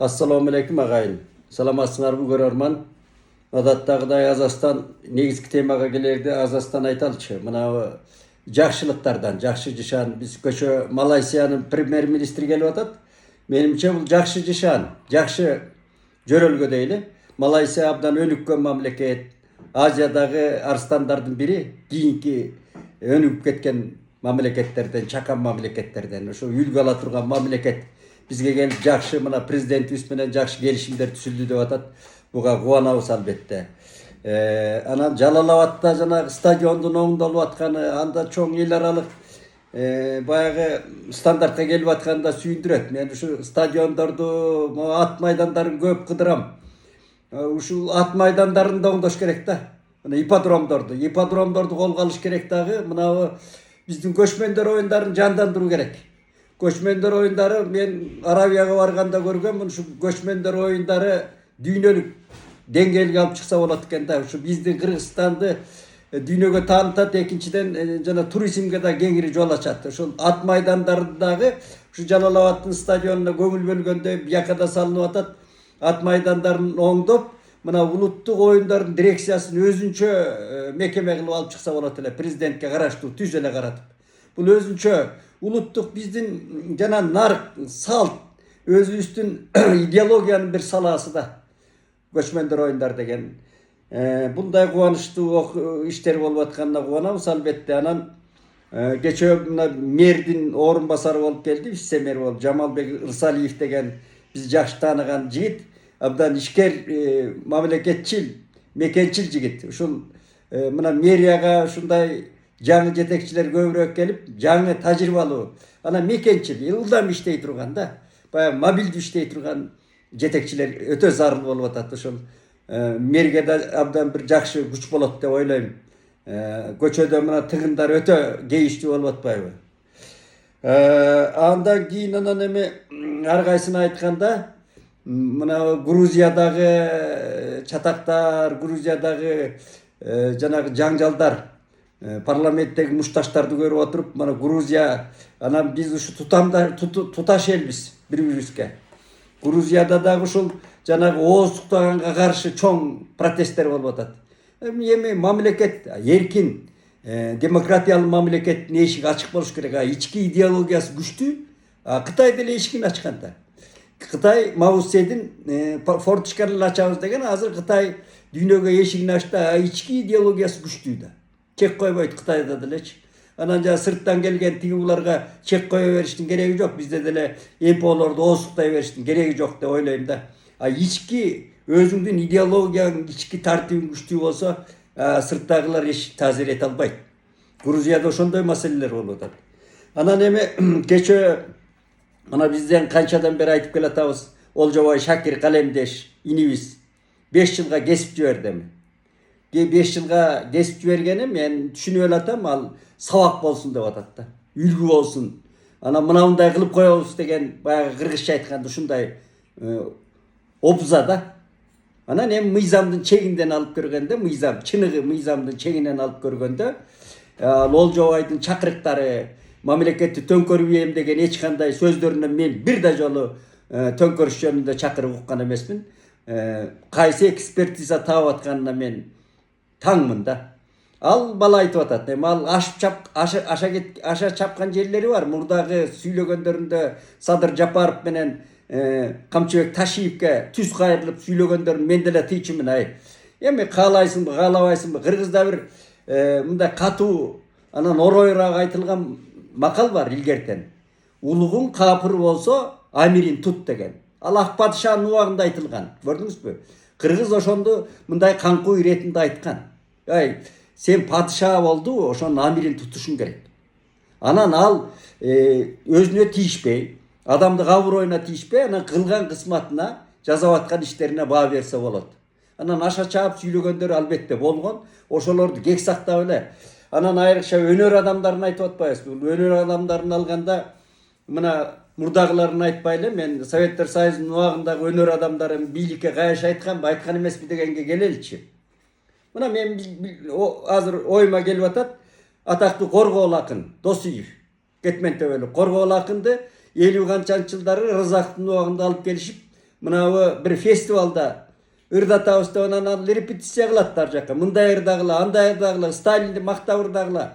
Assalamu alaikum agayın. Salamatсыңарбы көрөрман. Адаттагыдай Азастан негизги темага келерде Азастан айталчы. Мына жакшылыктардан, жакшы жышан. Биз көчө Малайзиянын премьер-министри келип атат. Менимче бул жакшы жышан, жакшы жөрөлгө дейли. Малайзия абдан өнүккөн мамлекет. Азиядагы арстандардын бири, кийинки өнүгүп кеткен мамлекеттерден, чакан мамлекеттерден, ошо үлгү ала турган мамлекет. Бизге келип жакшы мына президентибиз менен жакшы келишимдер түзүлдү деп атат. Буга кубанабыз албетте. Анан Жалал Абадта жанагы стадиондун оңдолуп атканы, анда чоң эл аралык баягы стандартка келип атканы да сүйүндүрөт. Мен ушу стадиондорду, ат майдандарын көп кыдырам. Ушул ат майдандарын да оңдош керек да. Мына ипподромдорду колго алыш керек дагы. Мына биздин көчмөндөр оюндарын жандандыруу керек. Көчмөндөр оюндары мен Арабияга барганда көргөм, ушу көчмөндөр оюндары дүйнөлүк деңгээлге алып чыкса болот экен да. Ушу биздин Кыргызстанды дүйнөгө таанытат, экинчиден жана туризмге да кеңири жол ачат. Ошол ат майдандардагы ушу Жалал Абадтын стадионуна көңүл бөлгөндө биякада салынып атат. Ат майдандарын оңдоп, мына улуттук оюндардын дирекциясын өзүнчө мекеме кылып алып чыкса болот эле, президентке караштуу түз эле каратып. Бул өзүнчө улуттук биздин жана нарк, салт, өзүбүздүн идеологиянын бир салаасы да. Көчмөндөр оюндар деген. Булдай кубанычтуу иштер болуп атканына кубанабыз албетте. Анан кечээ мына мэрдин орун басары болуп келди, вице-мэр болуп Жамалбек Ырсалиев деген биз жакшы тааныган жигит, абдан ишкер, мамлекетчил, мекенчил жигит. Ушул мына мэрияга ушундай жаңы жетекчилер көбүрөөк келип, жаңы тажрыйбалуу, анан мекенчил, ылдам иштей турган да, баягы мобилдүү иштей турган жетекчилер өтө зарыл болуп атат. Ошол мэрге да абдан бир жакшы күч болот деп ойлойм. Көчөдө мына тыгындар өтө кейиштүү болуп атпайбы? Андан кийин анан эме ар кайсына айтканда, мына Грузиядагы чатактар, Грузиядагы жанагы жаңжалдар, парламенттеги мушташтарды көрүп отуруп, мына Грузия, анан биз ушу туташ элбиз бири-бирибизге. Грузияда дагы ушул жанагы ооздуктаганга каршы чоң протесттер болуп атат. Эми мамлекет эркин, демократиялуу мамлекеттин эшиги ачык болуш керек. Ички идеологиясы күчтүү. Кытай деле эшигин ачкан да. Кытай Мао Цзедин форточканы ачабыз деген, азыр Кытай дүйнөгө эшигин ачты, ички идеологиясы күчтүү да. Чек койбойт Кытайда делечи. Анан жана сырттан келген тиги буларга чек кое бериштин кереги жок. Бизде деле эмполорду оозуктай бериштин кереги жок деп ойлойм да. Ички өзүңдүн идеологияң, ички тартибиң күчтүү болсо, сырттагылар эч таасир эте албайт. Грузияда ошондой маселелер болуп атат. Анан эми кечээ мына бизден канчадан бери айтып келатабыз, Олжобой Шакир калемдеш инибиз 5 жылга кесип жиберди. 5 жылга кесип жибергени мен түшүнүп элатам, ал сабак болсун деп атат да. Үлгү болсун. Анан мындай кылып коебуз деген баягы кыргызча айтканда ушундай обза да. Анан эми мыйзамдын чегинден алып көргөндө, чыныгы мыйзамдын чегинен алып көргөндө, Олжобойдун чакырыктары, мамлекетти төңкөрбөйм деген эч кандай сөздөрүнөн мен бир да жолу төңкөрүш жөнүндө чакырык уккан эмесмин. Кайсы экспертиза таап атканына мен таңмын да. Ал бала айтып атат, эми ал аша чапкан жерлери бар. Мурдагы сүйлөгөндөрүндө Садыр Жапаров менен Камчыбек Ташиевке түз кайрылып сүйлөгөндөрүн мен деле тыйчумун. Эми каалайсыңбы, каалабайсыңбы? Кыргызда бир мындай катуу, анан оройраак айтылган макал бар илгертен. Улугуң капыр болсо, амирин тут деген. Ал ак падышанын убагында айтылган. Көрдүңүзбү? Кыргыз ошондо мындай каңкуу иретинде айткан. Сен падыша болду, ошонун амирин тутушуң керек. Анан ал өзүнө тийишпей, адамды кабыройуна тийишпей, анан кылган кызматына, жасап аткан иштерине баа берсе болот. Анан аша чаап сүйлөгөндөр албетте болгон, ошолорду кек сактап эле. Анан айрыкча өнөр адамдарын айтып атпайбызбы? Өнөр адамдарын алганда, мына мурдагыларын айтпай эле, мен Советтер Союзунун убагындагы өнөр адамдарын бийликке кайшы айтканбы, айткан эмеспи дегенге келеличи. Мына мен азыр оюма келип атат, атактуу Коргоол акын Досуев, Кетмен төбөлүк Коргоол акынды 50 канчанчы жылдары Разаковдун убагында алып келишип, мынау бір фестивалда ырдатабызда анан репетиция кылат ар жака. Мындай ырдагыла, андай ырдагыла, Сталинди мактап ырдагыла,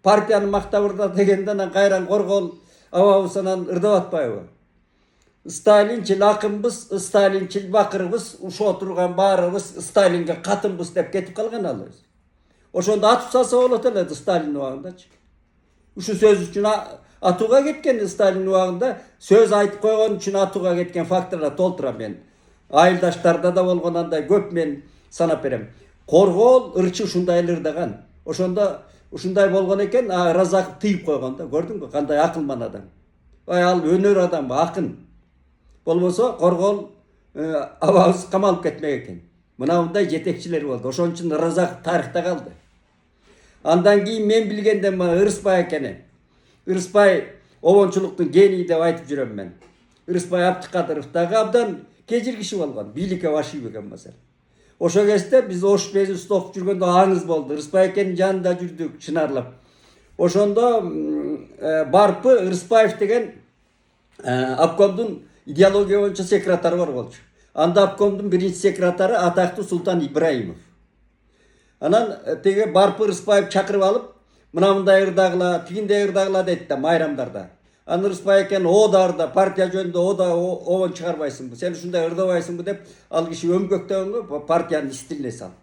партияны мактап ырда дегенде анан кайран коргол абабыз анан ырдап атпайбы? Сталинчил акынбыз, Сталинчил бакырбыз, ушо турган баарыбыз Сталинге катынбыз деп кетип калган ал өзү. Ошондо атып салса болот эле Сталин убагындачы. Ушу сөз үчүн атууга кеткен Сталин убагында сөз айтып койгон үчүн атууга кеткен факторлор толтура мен. Айылдаштарда да болгон андай көп мен санап берем. Коргоол ырчы ушундай эле ырдаган. Ошондо ушундай болгон экен, Разаков тыйып койгон да. Көрдүңбү кандай акылман адам. Ал өнөр адам, акын. Болбосо коргоол абабыз камалып кетмек экен. Мындай жетекчилер болду. Ошон үчүн Разаков тарыхта калды. Андан кийин мен билгенде Ырысбай экени. Ырысбай обончулуктун гении деп айтып жүрөм мен. Ырысбай Абдыкадыров дагы абдан кежир киши болгон. Бийликке башый экен маселе. Ошо кезде биз ош безибизди окуп жүргөндө аңыз болду. Ырысбай экенин жанында жүрдүк чынарлап. Ошондо Барпы Ырысбаев деген обкомдун идеология боюнча секретары бар болчу. Анда обкомдун биринчи секретары атактуу Султан Ибраимов. Анан теге Барпы Ырысбаев чакырып алып, мындай ырдагыла, тигиндей ырдагыла дейт да майрамдарда. Анан Ырысбай экен оода партия жөнүндө оода обон чыгарбайсыңбы, сен ушундай ырдабайсыңбы деп ал киши өмгөктөгөнгө партиянын стилине салып.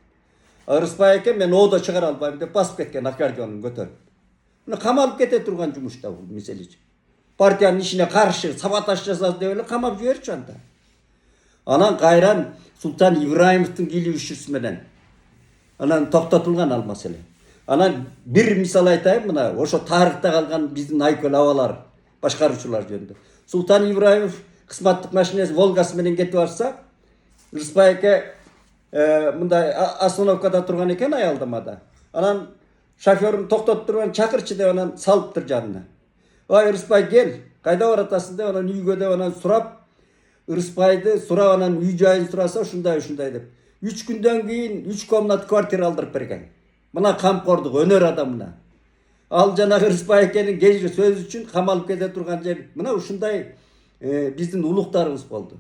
Ырысбай экен мен оода чыгара албайм деп басып кеткен аккордеонун көтөрүп. Мына камалып кете турган жумушта бул миселичи. Партиянын ишине каршы саботаж жасады деп эле камап жиберчү анда. Анан кайран Султан Ибраимовдун кийлигишүүсү менен анан токтотулган ал маселе. Анан бир мисал айтайын, мына ошо тарыхта калган биздин айкөл абалар, башкаруучулар жөнүндө. Султан Ибраимов кызматтык машинеси Волгасы менен кетип барса, Ырысбай эке мындай остановкада турган экен аялдамада. Анан шофёрун токтотуп турган, чакырчы деп анан салыптыр жанына. Ой Ырысбай кел, кайда баратасың деп анан үйгө деп анан сурап, Ырысбайды сурап анан үй жайын сураса ушундай деп. 3 күндөн кийин 3 комнат квартира алдырып берген. Мына камкордук өнөр адамына. Ал жанагы Ырысбай экенин кежир сөз үчүн камалып кете турган жер. Мына ушундай биздин улуктарыбыз болду.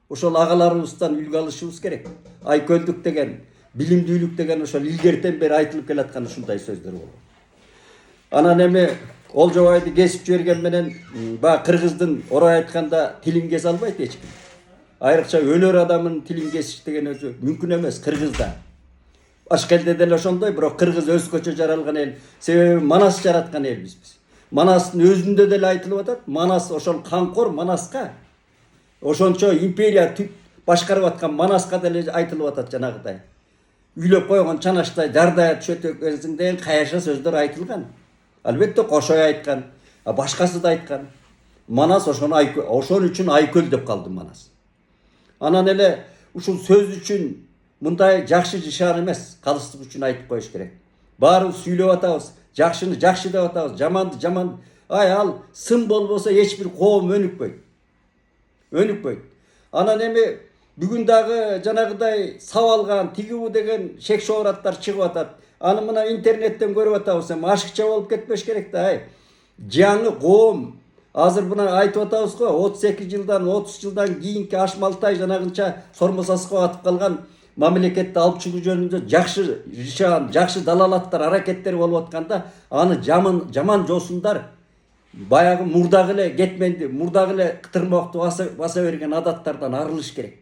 Ошол агаларыбыздан үлгү алышыбыз керек. Айкөлдүк деген, билимдүүлүк деген ошол илгертен бери айтылып келаткан ушундай сөздөр болду. Анан эми Олжобайды кесип жиберген менен баягы кыргыздын орой айтканда тилин кесе албайт эч ким. Айрыкча өнөр адамынын тилин кесиш деген өзү мүмкүн эмес кыргызда. Башка элде деле ошондой, бирок кыргыз өзгөчө жаралган эл. Себеби Манас жараткан элбиз биз. Манастын өзүндө деле айтылып атат. Манас ошол канкор Манаска. Ошончо империя башкарып аткан Манаска деле айтылып атат жанагыдай. Үйлөп койгон чанаштай жардая түшөт экенсиң деген каяша сөздөр айтылган. Албетте Кошой айткан, башкасы да айткан. Манас ошон үчүн айкөл деп калды Манас. Анан эле ушул сөз үчүн мындай жакшы жышаан эмес, калыстык үчүн айтып коюш керек. Баарыбыз сүйлөп атабыз, жакшыны жакшы деп атабыз, жаманды жаман. Ал сын болбосо эч бир коом өнүкпөйт. Анан эми бүгүн дагы жанагыдай сабалган, тигибу деген шек шоораттар чыгып атат. Аны мына интернеттен көрүп атабыз, эми ашыкча болуп кетпеш керек да. Жаңы коом азыр мына айтып атабыз го, 32 жылдан 30 жылдан кийинки Ашмалтай жанагынча сормосасыкка батып калган мамлекетти алып чыгуу жөнүндө жакшы жышаан, жакшы далалаттар, аракеттер болуп атканда, аны жаман жосундар баягы мурдагы эле кетменди, мурдагы эле кытырмокту баса берген адаттардан арылыш керек.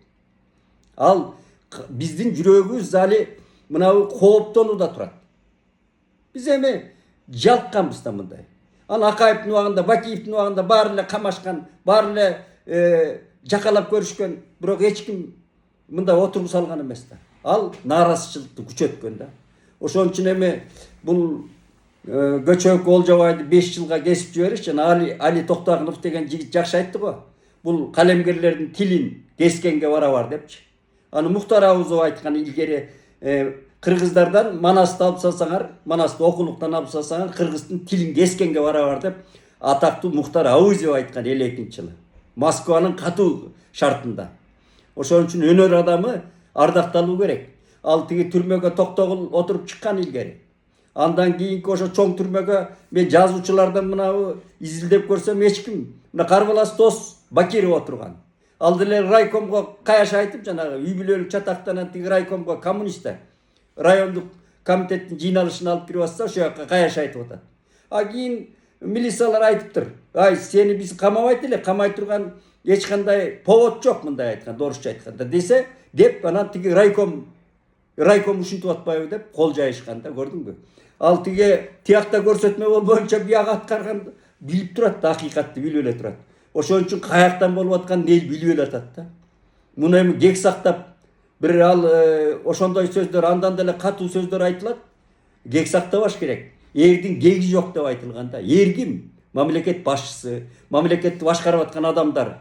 Ал биздин жүрөгүбүз али мынау кооптонууда турат. Биз эми жалкканбыз да мындай. Аны Акаевдин убагында, Бакиевдин убагында баары эле камашкан, баары эле жакалап көрүшкөн, бирок эч ким мындай отургу салган эмес да. Ал нааразычылыкты күчөткөн да. Ошон үчүн эми бул көчөк Олжобайды 5 жылга кесип жибериш жана Али Токтогунов деген жигит жакшы айтты го. Бул калемгерлердин тилин кескенге барабар депчи. Аны Мухтар Абузов айткан илгери кыргыздардан Манасты алып салсаңар, Манасты окулуктан алып салсаңар, кыргыздын тилин кескенге барабар деп атактуу Мухтар Абузов айткан 52 жылы. Москванын катуу шартында. Ошон үчүн өнөр адамы ардакталуу керек. Ал тиги түрмөгө Токтогул отуруп чыккан илгери. Андан кийинки ошо чоң түрмөгө мен жазуучулардан мынау изилдеп көрсөм эч ким, мына Карбалас дос Бакиров отурган. Ал деле райкомго каяш айтып жанагы үй бүлөлүк чатактан тиги райкомго коммунисттер райондук комитеттин жыйналышын алып кирип атса ошол жака каяш айтып атат. А кийин милициялар айтыптыр. Ай сени биз камабайт эле, камай турган эч кандай повод жок мындай айтканда, орусча айтканда десе деп анан тиги райком ушинтип атпайбы деп кол жайышкан да, көрдүңбү? Ал тиги тиякта көрсөтмө боюнча бияга аткарган билип турат да, акыйкатты билип эле турат. Ошон үчүн каяктан болуп атканын эл билип эле атат да. Муну эми кек сактап бир ал ошондой сөздөр, андан деле катуу сөздөр айтылат. Кек сактабаш керек. Эрдин кеги жок деп айтылган да. Эр ким? Мамлекет башчысы, мамлекетти башкарып аткан адамдар.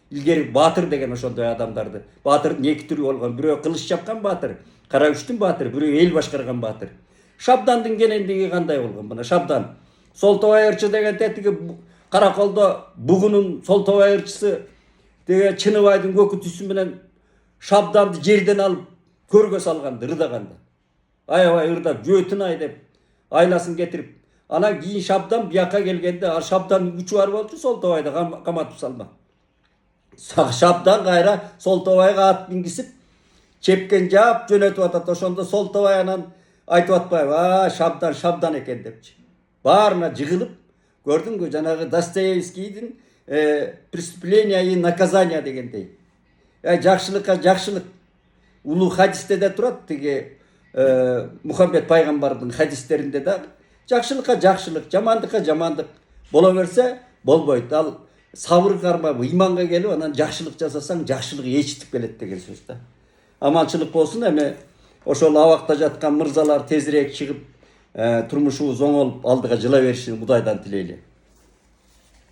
Илгери баатыр деген ошондой адамдарды. Баатырдын эки түрү болгон. Бирөө кылыч чапкан баатыр, кара күчтүн баатыры, бирөө эл башкарган баатыр. Шабдандын келендиги кандай болгон? Мына Шабдан. Солтобай ырчы деген тетиги Караколдо бугунун Солтобай ырчысы деге Чыныбайдын көкү түсү менен Шабданды жерден алып көргө салганды, ырдаганда. Аябай ырдап, жөөтүн деп айласын кетирип. Анан кийин Шабдан бияка келгенде, ал Шабдандын күчү бар болчу, Солтобайды каматып салмак. Шабдан кайра Солтобайга ат мингисип, чепкен жаап жөнөтүп атат. Ошондо Солтобай анан айтып атпайбы, Шабдан экен депчи. Баарына жыгылып, көрдүңбү, жанагы Достоевскийдин преступление и наказание дегендей. Жакшылыкка жакшылык. Улуу хадисте де турат, тиги Мухаммед пайгамбардын хадистеринде да жакшылыкка жакшылык, жамандыкка жамандык боло берсе болбойт. Ал сабыр кармап, ыйманга келип, анан жакшылык жасасаң, жакшылык ээрчитип келет деген сөз да. Аманчылык болсун. Эми ошол абакта жаткан мырзалар тезирээк чыгып, турмушубуз оңолуп алдыга жыла беришин Кудайдан тилейли.